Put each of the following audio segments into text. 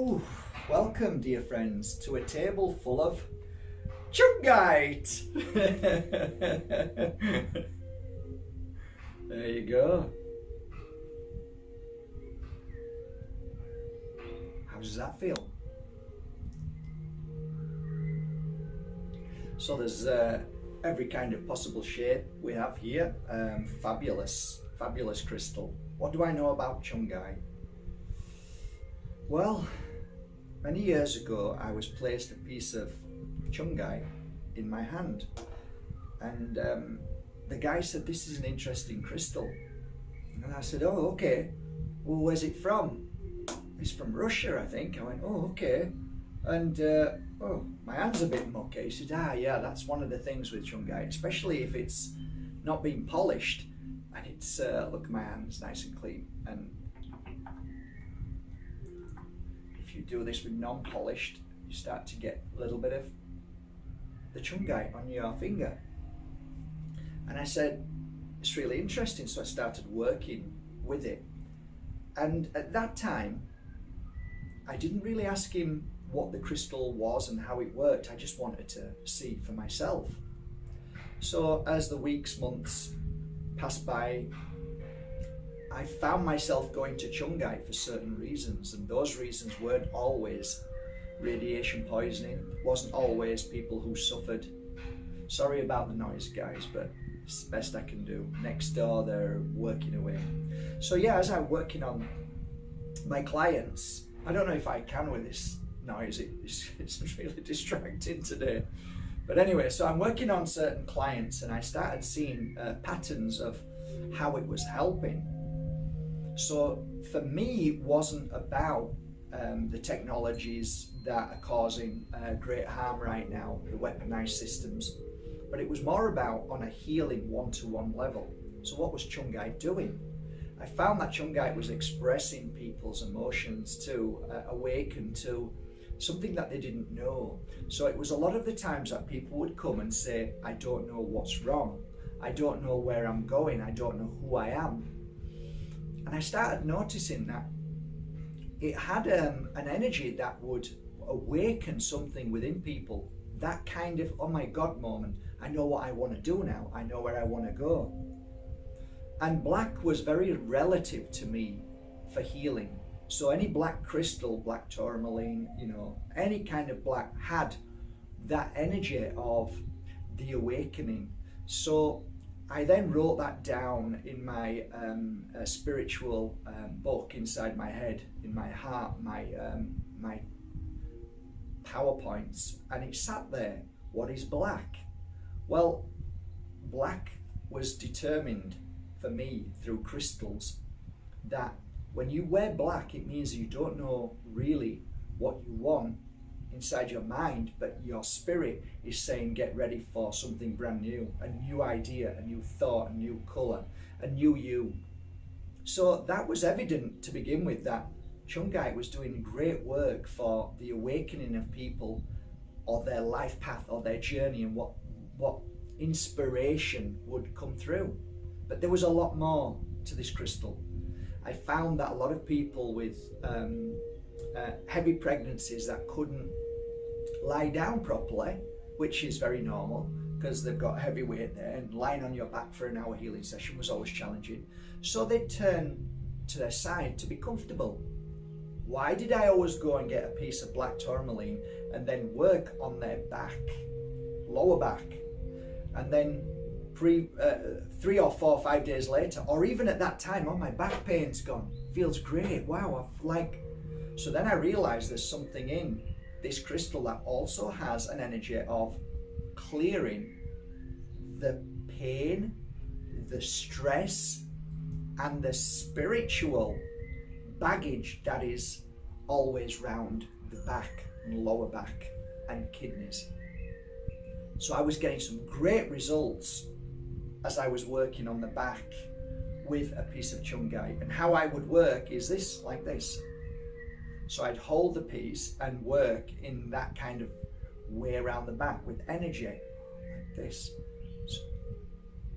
Oh, welcome, dear friends, to a table full of Shungite. There you go. How does that feel? So there's every kind of possible shape we have here. Fabulous crystal. What do I know about Shungite? Well, many years ago I was placed a piece of Shungite in my hand, and the guy said, "This is an interesting crystal." And I said, "Oh, okay. Well, where's it from?" "It's from Russia, I think." I went, "Oh, okay." And oh, my hand's a bit mucky. He said, "Yeah, that's one of the things with Shungite, especially if it's not been polished." And it's look, my hand's nice and clean. And if you do this with non-polished, you start to get a little bit of the Shungite on your finger. And I said, "It's really interesting." So I started working with it. And at that time, I didn't really ask him what the crystal was and how it worked. I just wanted to see for myself. So as the weeks, months passed by, I found myself going to Shungite for certain reasons, and those reasons weren't always radiation poisoning, wasn't always people who suffered. Sorry about the noise, guys, but it's the best I can do. Next door, they're working away. So yeah, as I'm working on my clients, I don't know if I can with this noise, it's really distracting today. But anyway, so I'm working on certain clients and I started seeing patterns of how it was helping. So for me, it wasn't about the technologies that are causing great harm right now, the weaponized systems, but it was more about on a healing one-to-one level. So what was Shungite doing? I found that Shungite was expressing people's emotions to awaken to something that they didn't know. So it was a lot of the times that people would come and say, "I don't know what's wrong. I don't know where I'm going. I don't know who I am." And I started noticing that it had an energy that would awaken something within people. That kind of, "Oh my God" moment. I know what I want to do now. I know where I want to go. And black was very relative to me for healing. So any black crystal, black tourmaline, any kind of black had that energy of the awakening. So I then wrote that down in my spiritual book inside my head, in my heart, my PowerPoints, and it sat there. What is black? Well, black was determined for me through crystals that when you wear black, it means you don't know really what you want inside your mind, but your spirit is saying, get ready for something brand new, a new idea, a new thought, a new color, a new you. So that was evident to begin with, that Shungite was doing great work for the awakening of people, or their life path, or their journey, and what inspiration would come through. But there was a lot more to this crystal. I found that a lot of people with heavy pregnancies that couldn't lie down properly, which is very normal because they've got heavy weight there, and lying on your back for an hour healing session was always challenging. So they'd turn to their side to be comfortable. Why did I always go and get a piece of black tourmaline and then work on their back, lower back, and then 3 or 4 or 5 days later, or even at that time, "Oh, my back pain's gone, feels great, wow, so then I realized there's something in this crystal that also has an energy of clearing the pain, the stress, and the spiritual baggage that is always round the back and lower back and kidneys. So I was getting some great results as I was working on the back with a piece of Shungite. And how I would work is this, like this. So I'd hold the piece and work in that kind of way around the back with energy, like this.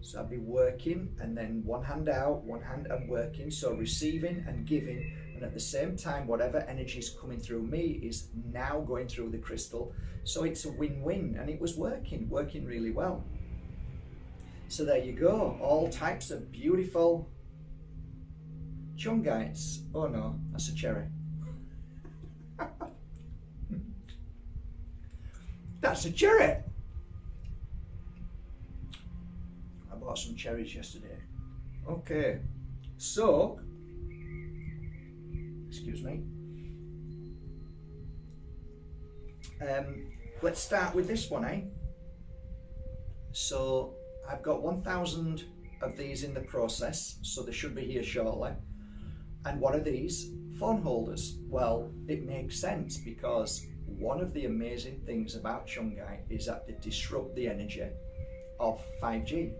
So I'd be working, and then one hand out, one hand and working, so receiving and giving, And at the same time, whatever energy is coming through me is now going through the crystal. So it's a win-win, and it was working really well. So there you go, all types of beautiful Shungites. Oh no, that's a cherry. That's a cherry. I bought some cherries yesterday. Okay, so, excuse me. Let's start with this one, eh? So I've got 1,000 of these in the process, so they should be here shortly. And what are these? Phone holders. Well, it makes sense because one of the amazing things about Shungite is that they disrupt the energy of 5G.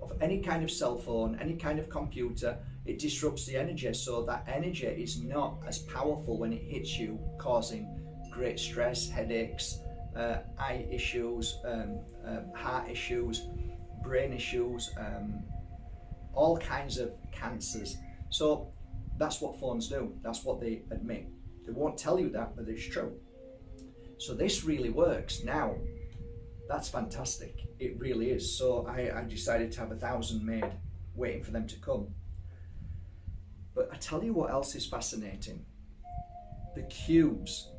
Of any kind of cell phone, any kind of computer, it disrupts the energy, so that energy is not as powerful when it hits you, causing great stress, headaches, eye issues, heart issues, brain issues, all kinds of cancers. So that's what phones do. That's what they admit. They won't tell you that, but it's true. So this really works. Now, that's fantastic. It really is. So I decided to have 1,000 made, waiting for them to come. But I tell you what else is fascinating. The cubes.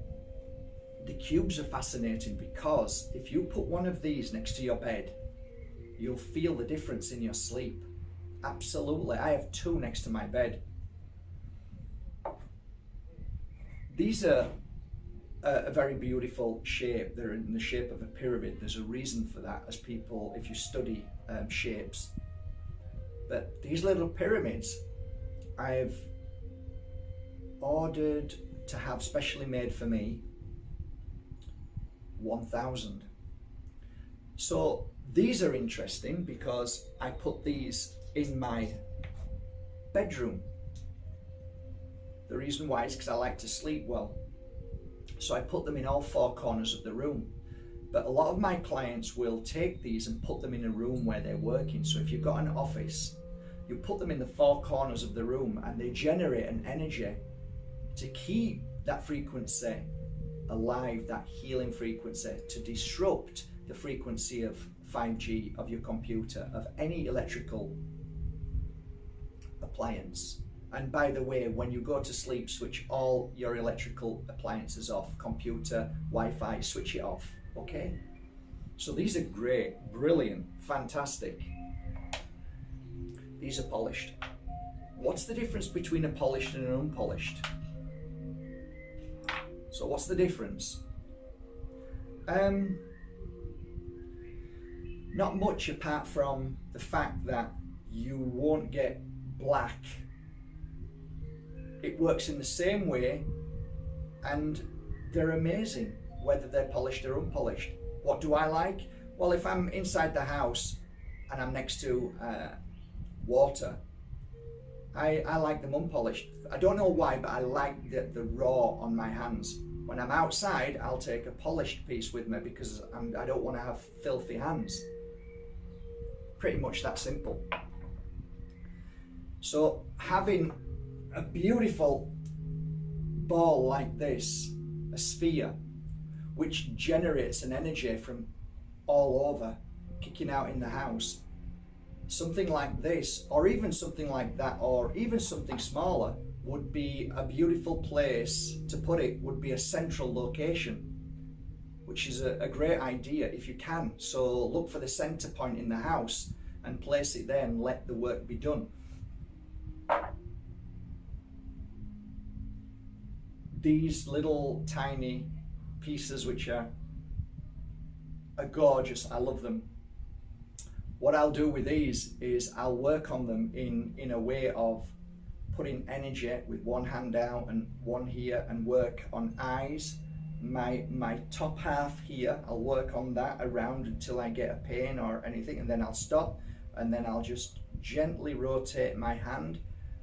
The cubes are fascinating because if you put one of these next to your bed, you'll feel the difference in your sleep. Absolutely. I have 2 next to my bed. These are a very beautiful shape. They're in the shape of a pyramid. There's a reason for that, as people, if you study shapes. But these little pyramids, I've ordered to have specially made for me 1,000. So these are interesting because I put these in my bedroom. The reason why is because I like to sleep well. So I put them in all 4 corners of the room. But a lot of my clients will take these and put them in a room where they're working. So if you've got an office, you put them in the 4 corners of the room and they generate an energy to keep that frequency alive, that healing frequency, to disrupt the frequency of 5G of your computer, of any electrical appliance. And by the way, when you go to sleep, switch all your electrical appliances off. Computer, Wi-Fi, switch it off, okay? So these are great, brilliant, fantastic. These are polished. What's the difference between a polished and an unpolished? So what's the difference? Not much, apart from the fact that you won't get black. It works in the same way, and they're amazing, whether they're polished or unpolished. What do I like? Well, if I'm inside the house and I'm next to water, I like them unpolished. I don't know why, but I like the raw on my hands. When I'm outside, I'll take a polished piece with me because I don't want to have filthy hands. Pretty much that simple. So having a beautiful ball like this, a sphere, which generates an energy from all over, kicking out in the house, something like this, or even something like that, or even something smaller, would be a beautiful place to put it, would be a central location, which is a great idea if you can. So look for the center point in the house and place it there and let the work be done. These little tiny pieces, which are gorgeous, I love them. What I'll do with these is I'll work on them in a way of putting energy with one hand out and one here, and work on eyes. My top half here, I'll work on that around until I get a pain or anything, and then I'll stop, and then I'll just gently rotate my hand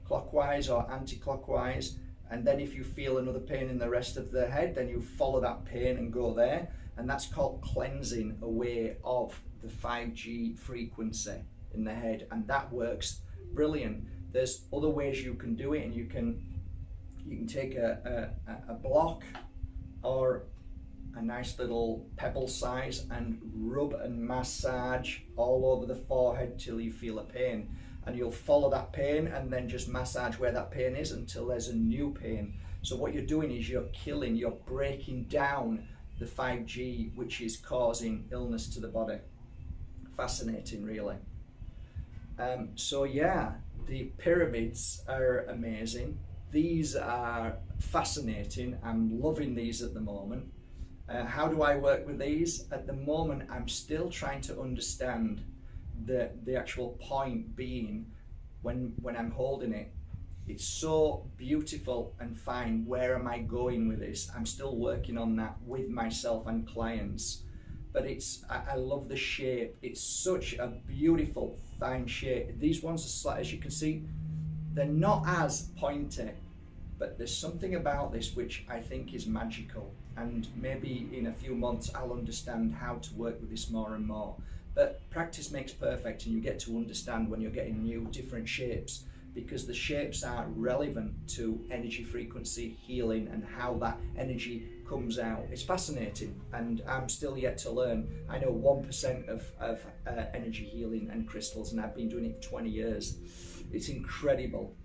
clockwise or anti-clockwise, and then if you feel another pain in the rest of the head, then you follow that pain and go there, and that's called cleansing away of the 5G frequency in the head, and that works brilliant. There's other ways you can do it, and you can You can take a block or a nice little pebble size and rub and massage all over the forehead till you feel a pain, and you'll follow that pain and then just massage where that pain is until there's a new pain. So what you're doing is you're breaking down the 5G, which is causing illness to the body. Fascinating, really. So yeah, the pyramids are amazing. These are fascinating. I'm loving these at the moment. How do I work with these? At the moment, I'm still trying to understand the actual point being when I'm holding it. It's so beautiful and fine. Where am I going with this? I'm still working on that with myself and clients. But I love the shape. It's such a beautiful, fine shape. These ones are slight, as you can see, they're not as pointy, but there's something about this which I think is magical. And maybe in a few months I'll understand how to work with this more and more. But practice makes perfect, and you get to understand when you're getting new, different shapes, because the shapes are relevant to energy frequency, healing, and how that energy comes out. It's fascinating, and I'm still yet to learn. I know 1% of energy healing and crystals, and I've been doing it for 20 years. It's incredible.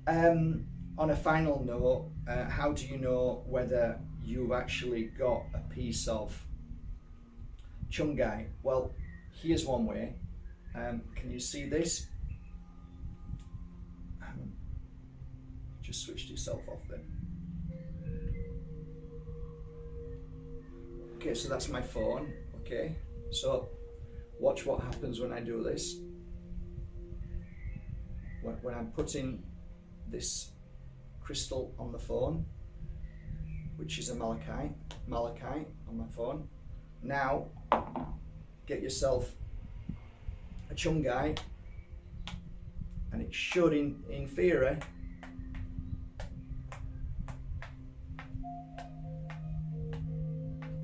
On a final note, how do you know whether you've actually got a piece of Shungite? Well, here's one way. Can you see this? Just switched itself off then. Okay, so that's my phone. Okay, so watch what happens when I do this. When I'm putting this crystal on the phone, which is a malachite on my phone. Now, get yourself a Shungite, and it should, in theory,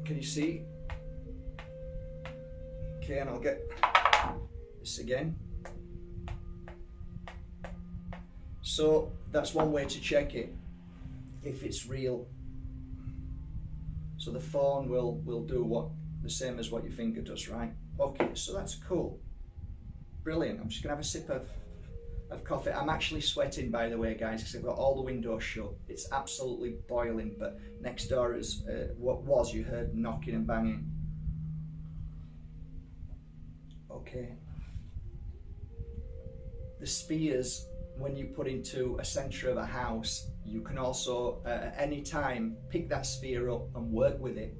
can you see? Okay, and I'll get this again. So that's one way to check it, if it's real. So the phone will do the same as what your finger does, right? Okay, so that's cool. Brilliant. I'm just gonna have a sip of coffee. I'm actually sweating, by the way, guys, because I've got all the windows shut. It's absolutely boiling, but next door is you heard knocking and banging. Okay. The spheres, when you put into a center of a house, you can also at any time pick that sphere up and work with it.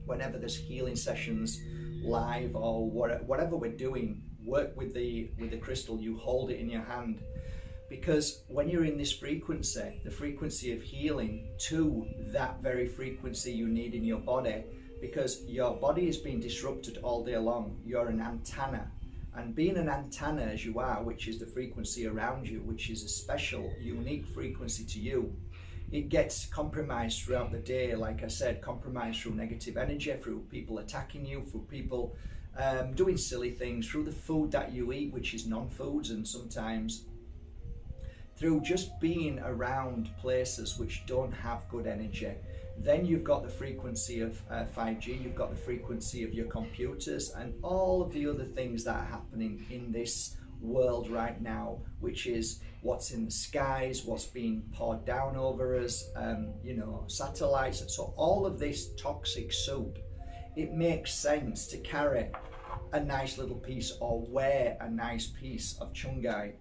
Whenever there's healing sessions live or whatever we're doing, work with the crystal. You hold it in your hand, because when you're in this frequency, the frequency of healing, to that very frequency you need in your body, because your body is being disrupted all day long. You're an antenna. And being an antenna as you are, which is the frequency around you, which is a special, unique frequency to you, it gets compromised throughout the day. Like I said, compromised through negative energy, through people attacking you, through people doing silly things, through the food that you eat, which is non-foods, and sometimes through just being around places which don't have good energy. Then you've got the frequency of 5G, you've got the frequency of your computers, and all of the other things that are happening in this world right now, which is what's in the skies, what's being poured down over us, satellites. So all of this toxic soup, it makes sense to carry a nice little piece or wear a nice piece of Shungite.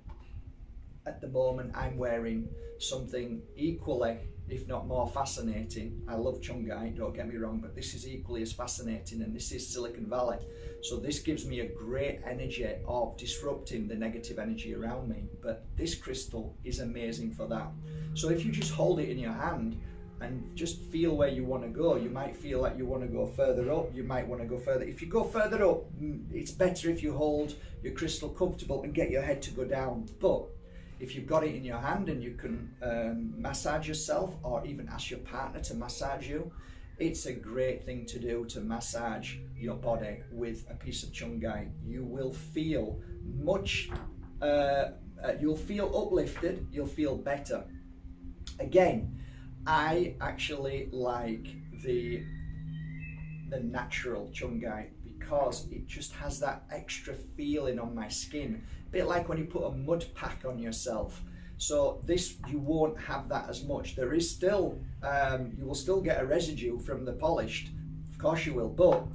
At the moment, I'm wearing something equally, if not more fascinating. I love Shungite, don't get me wrong, but this is equally as fascinating, and this is Silicon Valley. So this gives me a great energy of disrupting the negative energy around me. But this crystal is amazing for that. So if you just hold it in your hand and just feel where you want to go, you might feel like you want to go further up, you might want to go further. If you go further up, it's better if you hold your crystal comfortable and get your head to go down. But if you've got it in your hand and you can massage yourself, or even ask your partner to massage you, it's a great thing to do, to massage your body with a piece of Shungite. You will feel much, you'll feel uplifted, you'll feel better. Again, I actually like the natural Shungite because it just has that extra feeling on my skin, a bit like when you put a mud pack on yourself. So this, you won't have that as much. There is still, you will still get a residue from the polished, of course you will, but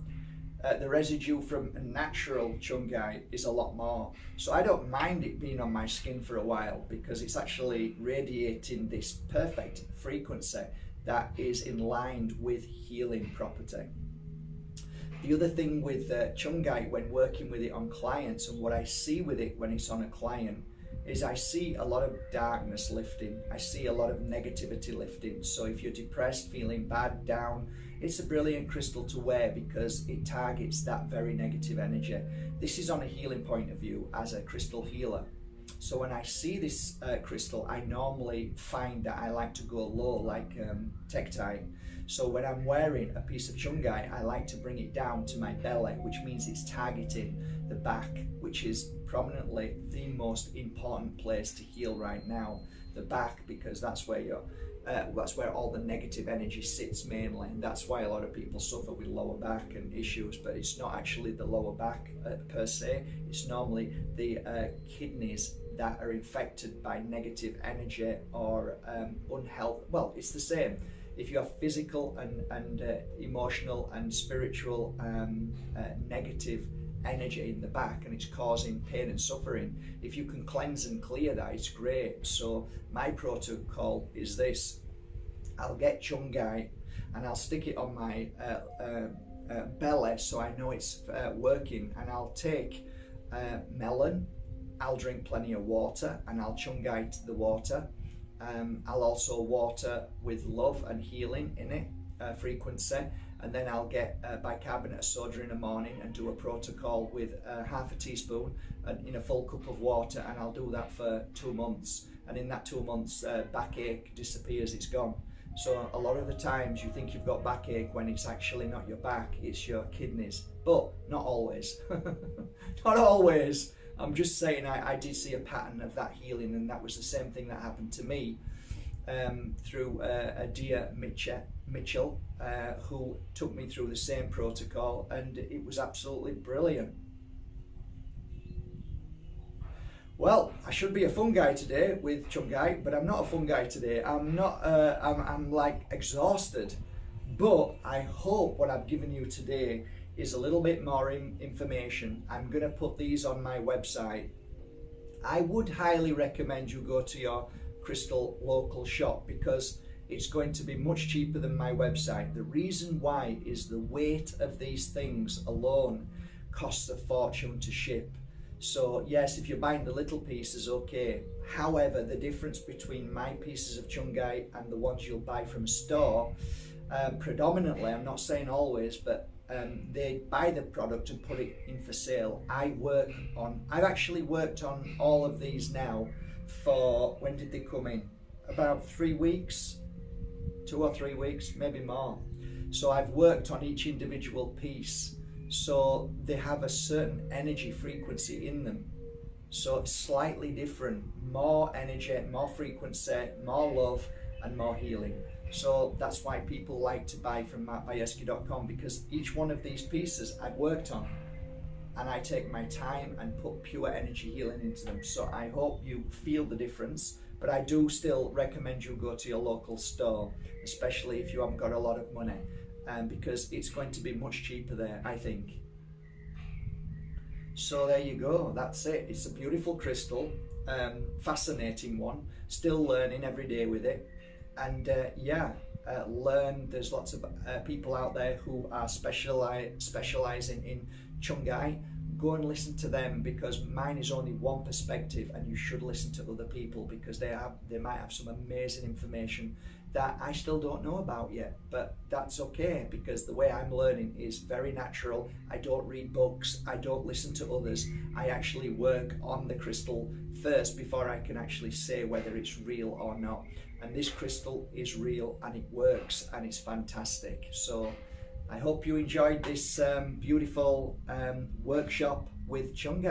the residue from a natural Shungite is a lot more. So I don't mind it being on my skin for a while because it's actually radiating this perfect frequency that is in line with healing property. The other thing with Shungite when working with it on clients, and what I see with it when it's on a client, is I see a lot of darkness lifting. I see a lot of negativity lifting. So if you're depressed, feeling bad, down, it's a brilliant crystal to wear because it targets that very negative energy. This is on a healing point of view as a crystal healer. So when I see this crystal, I normally find that I like to go low, like Tektite. So when I'm wearing a piece of Shungite, I like to bring it down to my belly, which means it's targeting the back, which is prominently the most important place to heal right now. The back, because that's where all the negative energy sits mainly, and that's why a lot of people suffer with lower back and issues. But it's not actually the lower back per se. It's normally the kidneys that are infected by negative energy or unhealth. Well, it's the same. If you have physical and emotional and spiritual negative energy in the back and it's causing pain and suffering, if you can cleanse and clear that, it's great. So my protocol is this: I'll get Shungite and I'll stick it on my belly so I know it's working, and I'll take melon, I'll drink plenty of water and I'll Shungite the water. I'll also water with love and healing in it, frequency, and then I'll get bicarbonate of soda in the morning and do a protocol with half a teaspoon in a full cup of water, and I'll do that for 2 months, and in that 2 months backache disappears, it's gone. So a lot of the times you think you've got backache when it's actually not your back, it's your kidneys, but not always. Not always. I'm just saying I did see a pattern of that healing, and that was the same thing that happened to me through a dear Mitchell, who took me through the same protocol, and it was absolutely brilliant. Well, I should be a fun guy today with Shungite, but I'm not a fun guy today. I'm not. I'm like exhausted, but I hope what I've given you today is a little bit more information. I'm going to put these on my website. I would highly recommend you go to your crystal local shop because it's going to be much cheaper than my website. The reason why is the weight of these things alone costs a fortune to ship. So yes, if you're buying the little pieces, okay. However, the difference between my pieces of Shungite and the ones you'll buy from a store, predominantly, I'm not saying always, but they buy the product and put it in for sale. I've actually worked on all of these now for, when did they come in? About 3 weeks, 2 or 3 weeks, maybe more. So I've worked on each individual piece. So they have a certain energy frequency in them. So it's slightly different, more energy, more frequency, more love, and more healing. So that's why people like to buy from Bajerski.com, because each one of these pieces I've worked on, and I take my time and put pure energy healing into them. So I hope you feel the difference, but I do still recommend you go to your local store, especially if you haven't got a lot of money, because it's going to be much cheaper there, I think. So there you go, that's it. It's a beautiful crystal, fascinating one, still learning every day with it. And learn. There's lots of people out there who are specializing in Shungite. Go and listen to them, because mine is only one perspective, and you should listen to other people because they might have some amazing information that I still don't know about yet. But that's okay, because the way I'm learning is very natural. I don't read books, I don't listen to others. I actually work on the crystal first before I can actually say whether it's real or not. And this crystal is real and it works and it's fantastic. So I hope you enjoyed this beautiful workshop with Shungite.